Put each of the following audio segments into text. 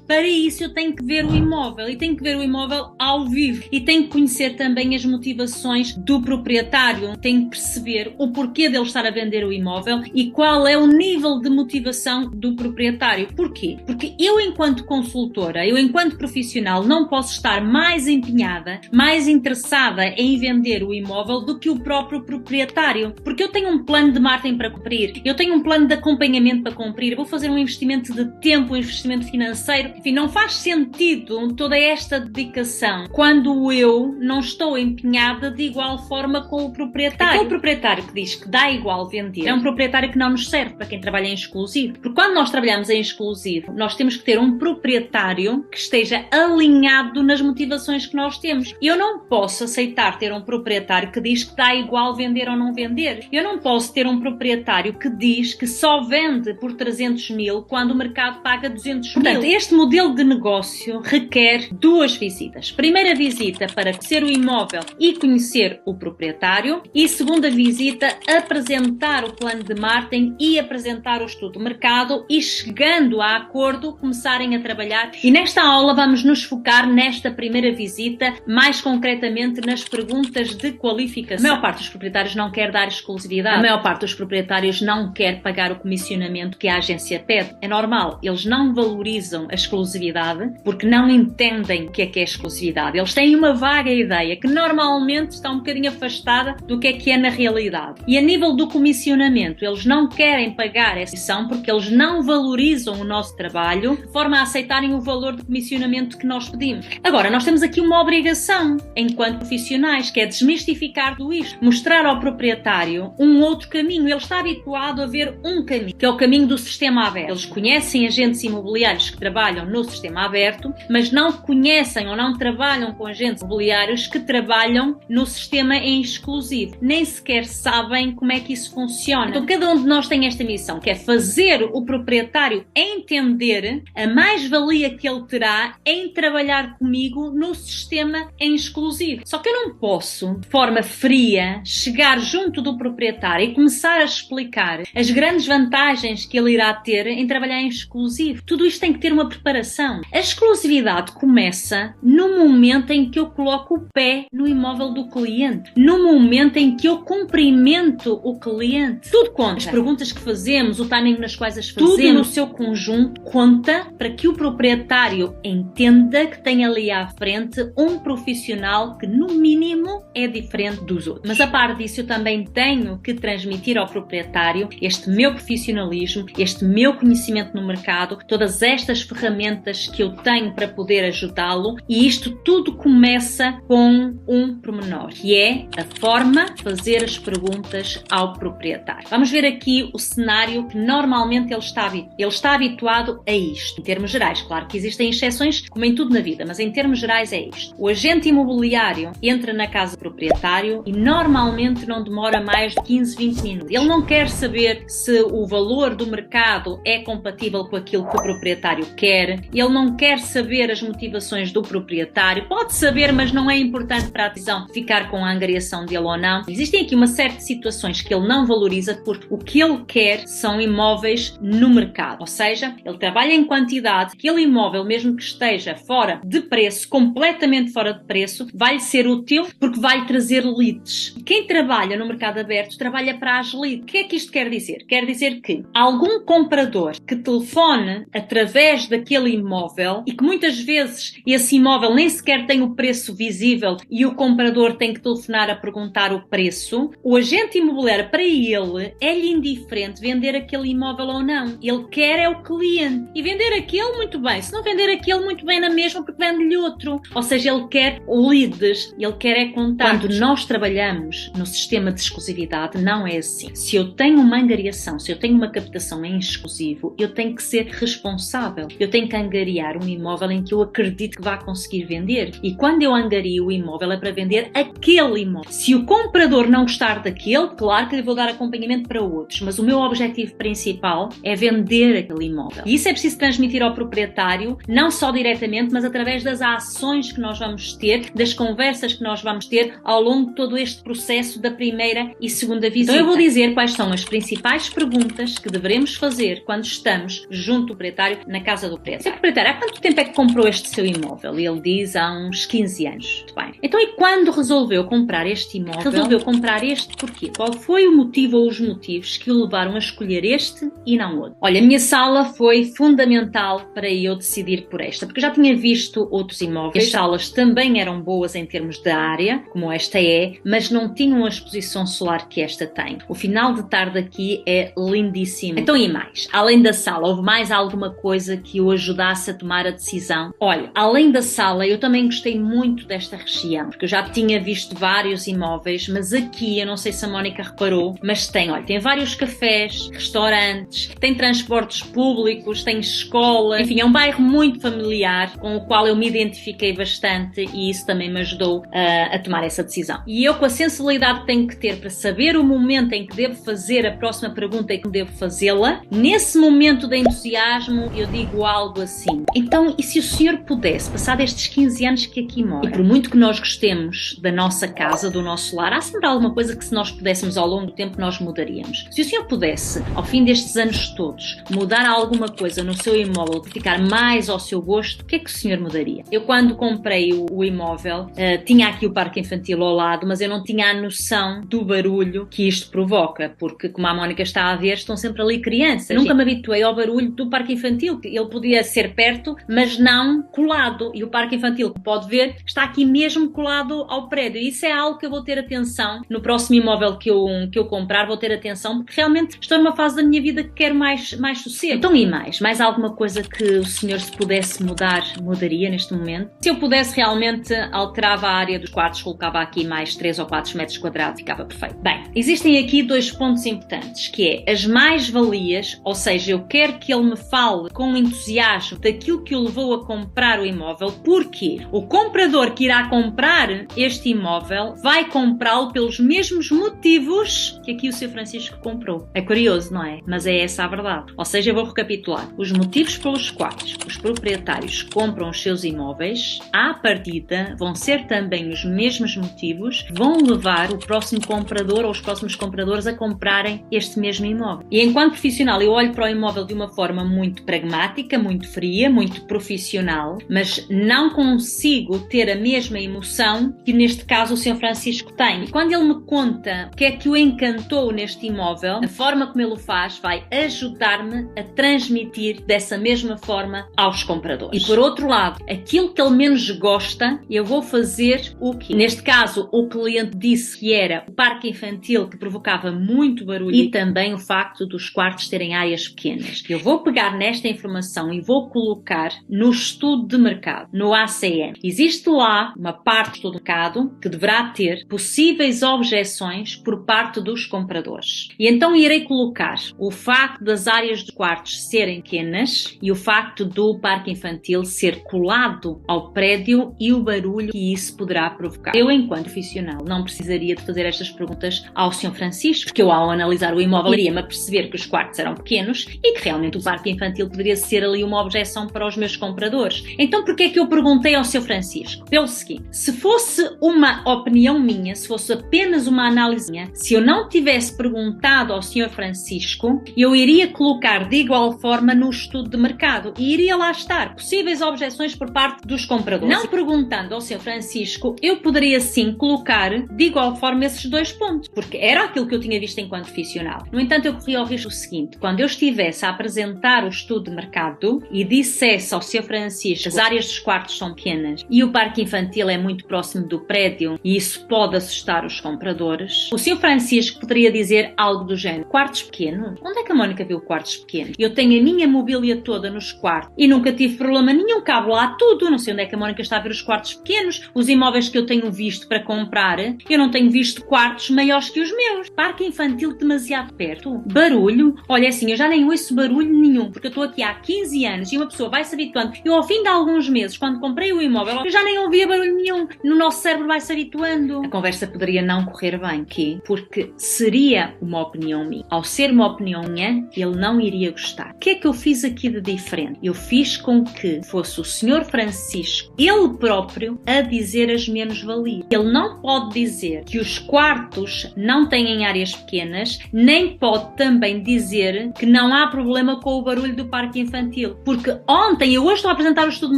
Para isso eu tenho que ver o imóvel, e tenho que ver o imóvel ao vivo, e tenho que conhecer também as motivações do proprietário, tenho que perceber o porquê dele estar a vender o imóvel e qual é o nível de motivação do proprietário. Porquê? Porque eu, enquanto consultora, eu enquanto profissional, não posso estar mais empenhada, mais interessada em vender o imóvel do que o próprio proprietário, porque eu tenho um plano de marketing para cumprir, eu tenho um plano de acompanhamento para cumprir, eu vou fazer um investimento de tempo, um investimento financeiro, enfim, não faz sentido toda esta dedicação quando eu não estou empenhada de igual forma com o proprietário. Aquele proprietário que diz que dá igual vender é um proprietário que não nos serve para quem trabalha em exclusivo, porque quando nós trabalhamos em exclusivo, nós temos que ter um proprietário que esteja alinhado nas motivações que nós temos. Eu não posso aceitar ter um proprietário que diz que dá igual vender ou não vender. Eu não posso ter um proprietário que diz que só vende por 300 mil quando o mercado paga 200 mil. Portanto, este modelo de negócio requer 2 visitas. Primeira visita para conhecer o imóvel e conhecer o proprietário, e segunda visita, apresentar o plano de marketing e apresentar o estudo do mercado, e chegando a acordo, começarem a trabalhar. E nesta aula vamos nos focar nesta primeira visita, mais concretamente nas perguntas de qualificação. A maior parte dos proprietários não quer dar exclusividade. A maior parte dos proprietários não quer pagar o comissionamento que a agência pede. É normal, eles não valorizam a exclusividade porque não entendem o que é exclusividade. Eles têm uma vaga ideia que normalmente está um bocadinho afastada do que é na realidade. E a nível do comissionamento, eles não querem pagar essa comissão porque eles não valorizam o nosso trabalho de forma a aceitarem o valor de comissionamento que nós pedimos. Agora, nós temos aqui uma obrigação enquanto profissionais, que é desmistificar tudo isto, mostrar ao proprietário um outro caminho. Ele está habituado a ver um caminho, que é o caminho do sistema aberto. Eles conhecem agentes imobiliários que trabalham no sistema aberto, mas não conhecem ou não trabalham com agentes imobiliários que trabalham no sistema em exclusivo. Nem sequer sabem como é que isso funciona. Então, cada um de nós tem esta missão, que é fazer o proprietário entender a mais-valia que ele terá em trabalhar comigo no sistema em exclusivo. Só que eu não posso, de forma fria, chegar junto do proprietário e começar a explicar as grandes vantagens que ele irá ter em trabalhar em exclusivo. Tudo isto tem que ter uma preparação. A exclusividade começa no momento em que eu coloco o pé no imóvel do cliente, no momento em que eu cumprimento o cliente. Tudo conta. As perguntas que fazemos, o timing nas quais as fazemos, tudo no seu conjunto conta para que o proprietário entenda que tem ali à frente um profissional que, no mínimo, é diferente dos outros. Mas, a par disso, eu também tenho que transmitir ao proprietário este meu profissionalismo, este meu conhecimento no mercado, todas estas ferramentas que eu tenho para poder ajudá-lo, e isto tudo começa com um pormenor, que é a forma de fazer as perguntas ao proprietário. Vamos ver aqui o cenário que normalmente ele está habituado a isto. Em termos gerais, claro que existem exceções, como em tudo na vida, mas em termos gerais é isto. O agente imobiliário entra na casa do proprietário e normalmente não demora mais de 15, 20 minutos. Ele não quer saber se o valor do mercado é compatível com aquilo que o proprietário quer, ele não quer saber as motivações do proprietário, pode saber, mas não é importante para a decisão ficar com a angariação dele ou não. Existem aqui uma série de situações que ele não valoriza porque o que ele quer são imóveis no mercado, ou seja, ele trabalha em quantidade, aquele imóvel, mesmo que esteja fora de preço, completamente fora de preço, vai-lhe ser útil porque vai trazer leads. Quem trabalha no mercado aberto trabalha para as leads. O que é que isto quer dizer? Quer dizer que algum comprador que telefone através daquele imóvel e que muitas vezes esse imóvel nem sequer tem o preço visível e o comprador tem que telefonar a perguntar o preço, o agente imobiliário, para ele, é-lhe indiferente vender aquele imóvel ou não. Ele quer é o cliente. E vender aquele, muito bem. Se não vender aquele, muito bem na mesma, porque vende-lhe outro. Ou seja, ele quer leads, ele quer é contatos. Quando nós trabalhamos no sistema de exclusividade, não é assim. Se eu tenho uma angariação, se eu tenho uma captação em exclusivo, eu tenho que ser responsável. Eu tenho que angariar um imóvel em que eu acredito que vai conseguir vender. E quando eu angario o imóvel, é para vender aquele imóvel. Se o comprador não gostar daquele, claro que lhe vou dar acompanhamento para outros, mas o meu objetivo principal é vender aquele imóvel. E isso é preciso transmitir ao proprietário, não só diretamente, mas através das ações que nós vamos ter, das conversas que nós vamos ter ao longo de todo este processo da primeira e segunda visita. Então eu vou dizer quais são as principais perguntas que devemos fazer quando estamos junto do proprietário, na casa do proprietário. Sr. Proprietário, há quanto tempo é que comprou este seu imóvel? E ele diz, há uns 15 anos. Muito bem. Então, e quando resolveu comprar este imóvel? Resolveu comprar este porquê? Qual foi o motivo ou os motivos que o levaram a escolher este e não outro? Olha, a minha sala foi fundamental para eu decidir por esta, porque eu já tinha visto outros imóveis. As salas também eram boas em termos de área, como esta é, mas não tinham a exposição solar que esta tem. O final de tarde aqui é lindíssimo. Então, e mais? Além da sala, houve mais alguma coisa que o ajudasse a tomar a decisão? Olha, além da sala, eu também gostei muito desta região, porque eu já tinha visto vários imóveis, mas aqui, eu não sei se a Mónica reparou, mas tem, olha, tem vários cafés, restaurantes, tem transportes públicos, tem escola, enfim, é um bairro muito familiar, com o qual eu me identifiquei bastante e isso também me ajudou a tomar essa decisão. E eu, com a sensibilidade que tenho que ter para saber o momento em que devo fazer a próxima pergunta e que devo fazê-la, nesse momento de entusiasmo, eu digo algo assim: então, e se o senhor pudesse, passado estes 15 anos que aqui mora, e por muito que nós gostemos da nossa casa, do nosso lar, há sempre alguma coisa que, se nós pudéssemos ao longo do tempo, nós mudaríamos. Se o senhor pudesse, ao fim destes anos todos, mudar alguma coisa no seu imóvel para ficar mais ao seu gosto, o que é que o senhor mudaria? Eu, quando comprei o imóvel, tinha aqui o parque infantil ao lado, mas eu não tinha a noção do barulho que isto provoca, porque, como a Mónica está a ver, estão sempre ali crianças. Nunca me habituei ao barulho do parque infantil. Ele podia ser perto, mas não colado. E o parque infantil, como pode ver, está aqui mesmo colado ao prédio. E isso é algo que eu vou ter atenção no próximo imóvel que eu comprar. Vou ter atenção, porque realmente estou numa fase da minha vida que quero mais sossego. Então, e mais alguma coisa que o senhor, se pudesse mudar, mudaria neste momento? Se eu pudesse, realmente alterava a área dos quartos, colocava aqui mais 3 ou 4 metros quadrados, ficava perfeito. Bem, existem aqui 2 pontos importantes, que é as mais-valias, ou seja, eu quero que ele me fale com entusiasmo daquilo que o levou a comprar o imóvel, porque o comprador que irá comprar este imóvel vai comprá-lo pelos mesmos motivos que aqui o Sr. Francisco comprou. É curioso, não é? Mas é essa a verdade. Ou seja, eu vou recapitular. Os motivos pelos quais os proprietários compram os seus imóveis, à partida, vão ser também os mesmos motivos que vão levar o próximo comprador ou os próximos compradores a comprarem este mesmo imóvel. E enquanto profissional, eu olho para o imóvel de uma forma muito pragmática, muito fria, muito profissional, mas não consigo ter a mesma emoção que neste caso o Sr. Francisco tem. E quando ele me conta o que é que o encantou neste imóvel, a forma como ele o faz vai ajudar-me a transmitir dessa mesma forma aos compradores. E por outro lado, aquilo que ele menos gosta, eu vou fazer o quê? Neste caso, o cliente disse que era o parque infantil, que provocava muito barulho, e também o facto dos quartos terem áreas pequenas. Eu vou pegar nesta informação e vou colocar no estudo de mercado, no ACM. Existe lá uma parte do estudo de mercado que deverá ter possíveis objeções por parte dos compradores. E então irei colocar o facto das áreas dos quartos serem pequenas e o facto do parque infantil ser colado ao prédio e o barulho que isso poderá provocar. Eu, enquanto profissional, não precisaria de fazer estas perguntas ao Sr. Francisco, porque eu, ao analisar o imóvel, iria-me a perceber que os quartos eram pequenos e que realmente o parque infantil poderia ser ali uma objeção para os meus compradores. Então, porquê é que eu perguntei ao Sr. Francisco? Pelo seguinte: se fosse uma opinião minha, se fosse apenas uma análise minha, se eu não tivesse perguntado ao Sr. Francisco, eu iria colocar de igual forma no estudo de mercado e iria lá estar possíveis objeções por parte dos compradores. Não perguntando ao Sr. Francisco, eu poderia sim colocar de igual forma esses 2 pontos, porque era aquilo que eu tinha visto enquanto profissional. No entanto, eu corri ao risco seguinte: quando eu estivesse a apresentar o estudo de mercado e dissesse ao Sr. Francisco as áreas dos quartos são pequenas e o parque infantil é muito próximo do prédio e isso pode assustar os compradores, o Sr. Francisco poderia dizer algo do género: quartos pequenos? Onde é que a Mónica viu quartos pequenos? Eu tenho a minha mobília toda nos quartos e nunca tive problema nenhum, cabe lá tudo. Não sei onde é que a Mónica está a ver os quartos pequenos. Os imóveis que eu tenho visto para comprar, eu não tenho visto quartos maiores que os meus. Parque infantil demasiado perto. Barulho? Olha, assim, eu já nem ouço barulho nenhum, porque eu estou aqui há 15 anos e uma pessoa vai se habituando. Eu, ao fim de alguns meses, quando comprei o imóvel, eu já nem ouvia barulho nenhum. No nosso cérebro vai se habituando. A conversa poderia não correr bem, porque seria uma opinião minha. Ao ser uma opinião minha, ele não iria gostar. O que é que eu fiz aqui de diferente? Eu fiz com que fosse o Sr. Francisco, ele próprio, a dizer as menos-valias. Ele não pode dizer que os quartos não têm áreas pequenas, nem pode também dizer que não há problema com o barulho do parque infantil, porque ontem, eu hoje estou a apresentar o estudo de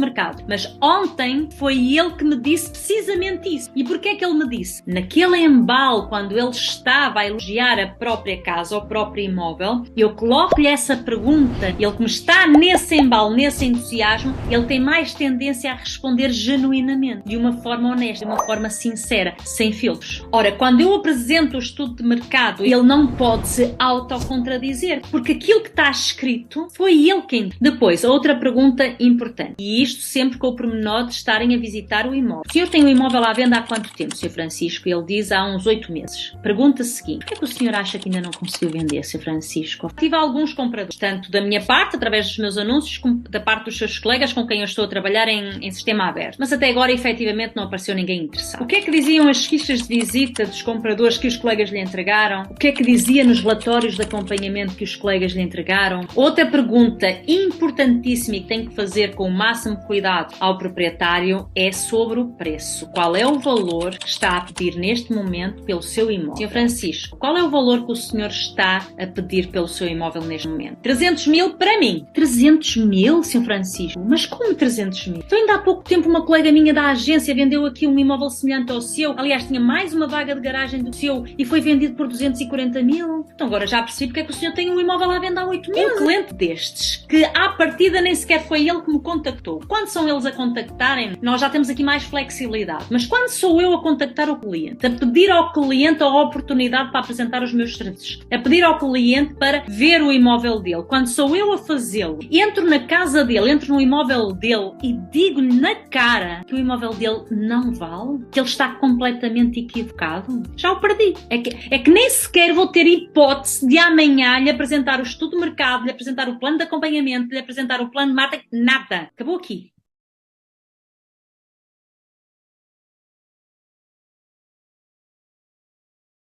mercado, mas ontem foi ele que me disse precisamente isso. E porquê é que ele me disse? Naquele embalo, quando ele estava a elogiar a própria casa, o próprio imóvel, eu coloco-lhe essa pergunta, ele que me está nesse embalo, nesse entusiasmo, ele tem mais tendência a responder genuinamente, de uma forma honesta, de uma forma sincera, sem filtros. Ora, quando eu apresento o estudo de mercado, ele não pode se autocontradizer, porque aquilo que está escrito foi ele quem... Depois, outra pergunta importante, e isto sempre com o pormenor de estarem a visitar o imóvel. O senhor tem um imóvel à venda há quanto tempo, Sr. Francisco? Ele diz há uns 8 meses. Pergunta seguinte: por que o senhor acha que ainda não conseguiu vender, Sr. Francisco? Tive alguns compradores, tanto da minha parte, através dos meus anúncios, como da parte dos seus colegas com quem eu estou a trabalhar em sistema aberto. Mas até agora, efetivamente, não apareceu ninguém interessado. O que é que diziam as fichas de visita dos compradores que os colegas lhe entregaram? O que é que dizia nos relatórios de acompanhamento que os colegas lhe entregaram? Outra pergunta importantíssima e que tem que fazer com o máximo cuidado ao proprietário é sobre o preço. Qual é o valor que está a pedir neste momento pelo seu imóvel? Sr. Francisco, qual é o valor que o senhor está a pedir pelo seu imóvel neste momento? 300 mil para mim. 300 mil, Sr. Francisco? Mas como 300 mil? Então ainda há pouco tempo uma colega minha da agência vendeu aqui um imóvel semelhante ao seu. Aliás, tinha mais uma vaga de garagem do seu e foi vendido por 240 mil. Então agora já percebi porque é que o senhor tem um imóvel à venda a 8 mil. Um cliente destes, que à partida nem sequer foi ele que me contactou. Quando são eles a contactarem, nós já temos aqui mais flexibilidade. Mas quando sou eu a contactar o cliente, a pedir ao cliente a oportunidade para apresentar os meus serviços, a pedir ao cliente para ver o imóvel dele, quando sou eu a fazê-lo, entro na casa dele, entro no imóvel dele e digo-lhe na cara que o imóvel dele não vale, que ele está completamente equivocado, já o perdi. É que nem sequer vou ter hipótese de amanhã lhe apresentar o estudo de mercado, lhe apresentar o plano de acompanhamento, lhe apresentar o plano de marketing, nada. Acabou aqui.